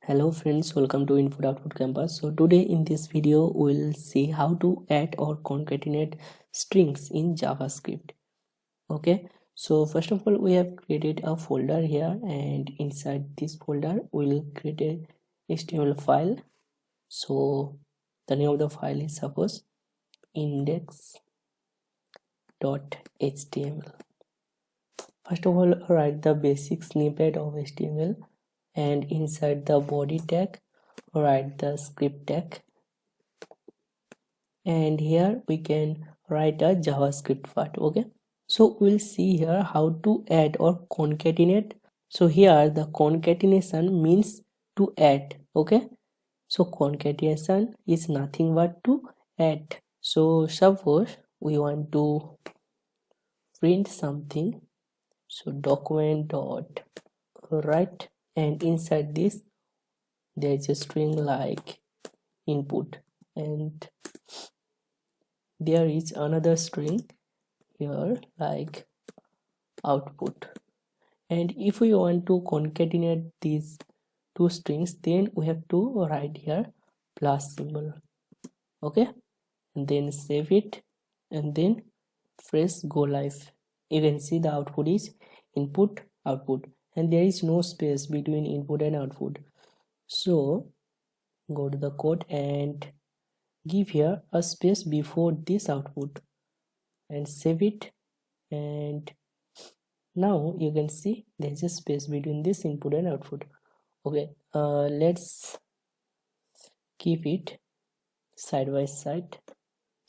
Hello friends, welcome to Input Output Campus. So today in this video we'll see how to add or concatenate strings in JavaScript. Okay, so first of all we have created a folder here, and inside this folder we'll create a HTML file. So the name of the file is suppose index.html. First of all, write the basic snippet of HTML, and inside the body tag write the script tag, and here we can write a JavaScript part. Okay, so we'll see here how to add or concatenate. So here the concatenation means to add. Okay, so concatenation is nothing but to add. So suppose we want to print something, so document dot write, and inside this there is a string like input, and there is another string here like output. And if we want to concatenate these two strings, then we have to write here plus symbol. Okay, and then save it, and then press go live. You can see the output is input output, and there is no space between input and output. So go to the code and give here a space before this output and save it, and now you can see there's a space between this input and output. Okay, let's keep it side by side.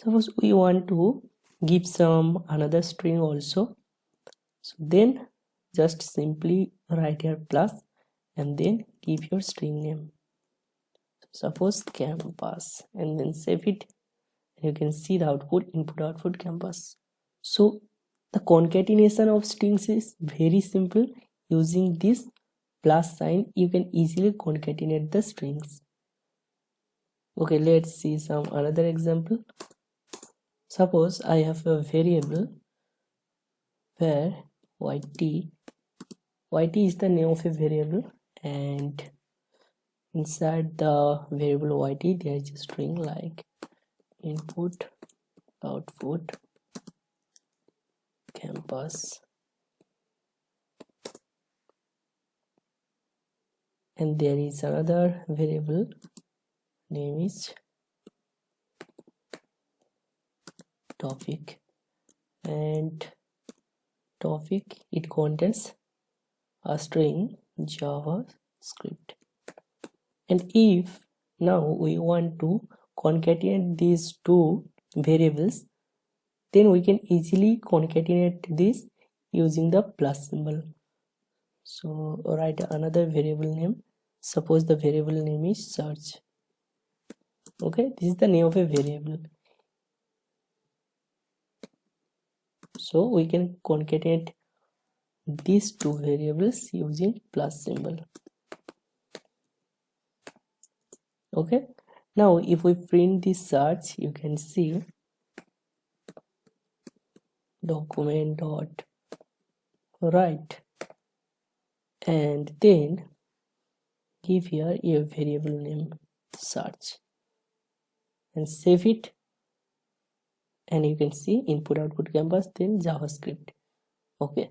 Suppose we want to give some another string also, so then just simply write here plus and then give your string name, suppose campus, and then save it. You can see the output input output campus. So the concatenation of strings is very simple. Using this plus sign you can easily concatenate the strings. Okay, let's see some another example. Suppose I have a variable where yt is the name of a variable, and inside the variable yt there is a string like input output campus, and there is another variable name is topic, and topic it contains a string JavaScript. And if now we want to concatenate these two variables, then we can easily concatenate this using the plus symbol. So write another variable name, suppose the variable name is search. Okay, this is the name of a variable, so we can concatenate these two variables using plus symbol. Okay, now if we print this search, you can see document dot write, and then give here a variable name search and save it, and you can see input output campus then JavaScript. Okay,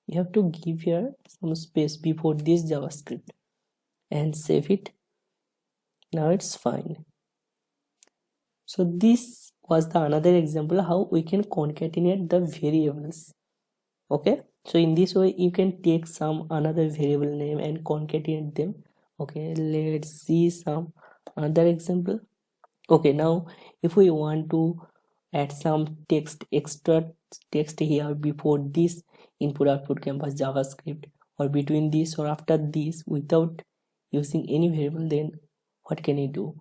you have to give here some space before this JavaScript and save it. Now it's fine. So this was the another example how we can concatenate the variables. Okay, so in this way you can take some another variable name and concatenate them. Okay, let's see some another example. Okay, now if we want to add some extra text here before this input output campus JavaScript, or between this or after this without using any variable, then what can you do?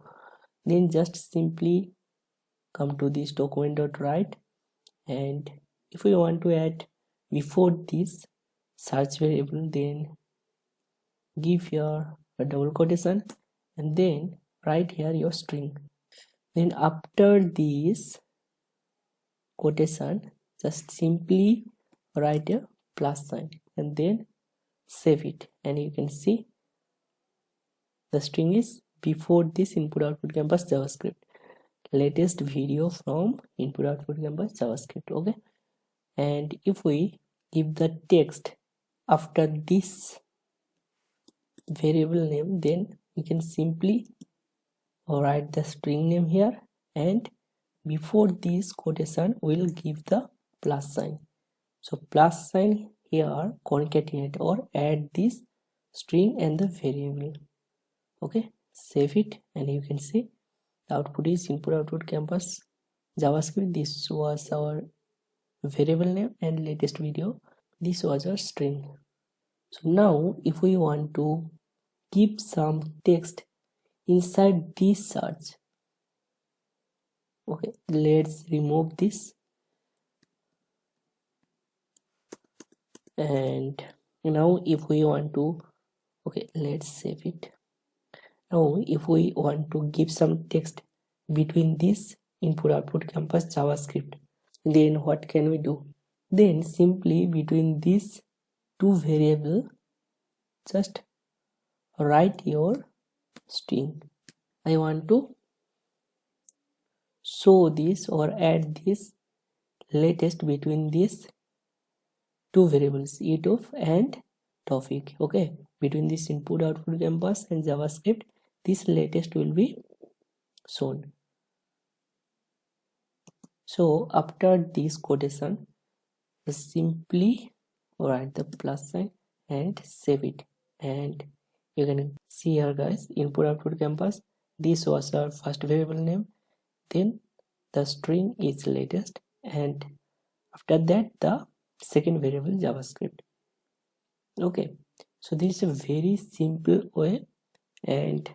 Then just simply come to this document.write, and if we want to add before this search variable, then give here a double quotation and then write here your string. Then after this quotation just simply write a plus sign and then save it, and you can see the string is before this input output campus JavaScript, latest video from input output campus JavaScript. Okay, and if we give the text after this variable name, then we can simply write the string name here, and before this quotation we'll give the plus sign. So plus sign here concatenate or add this string and the variable. Okay, save it, and you can see the output is input output campus JavaScript. This was our variable name, and latest video, this was our string. So now if we want to keep some text inside this search, okay, let's remove this, and now if we want to, okay, let's save it. Now if we want to give some text between this input output campus JavaScript, then what can we do? Then simply between these two variables just write your string. I want to show this or add this latest between these two variables, YouTube and topic. Okay, between this input output campus and JavaScript, this latest will be shown. So after this quotation, simply write the plus sign and save it, and you can see here guys, input output campus, this was our first variable name, then the string is latest, and after that the second variable JavaScript. Okay, so this is a very simple way, and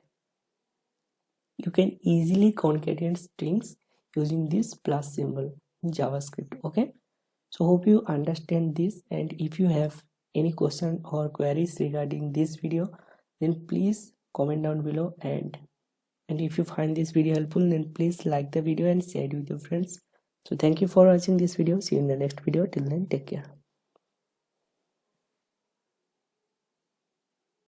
you can easily concatenate strings using this plus symbol in JavaScript. Okay, so hope you understand this, and if you have any question or queries regarding this video, then please comment down below, and if you find this video helpful, then please like the video and share it with your friends. So thank you for watching this video. See you in the next video. Till then, take care.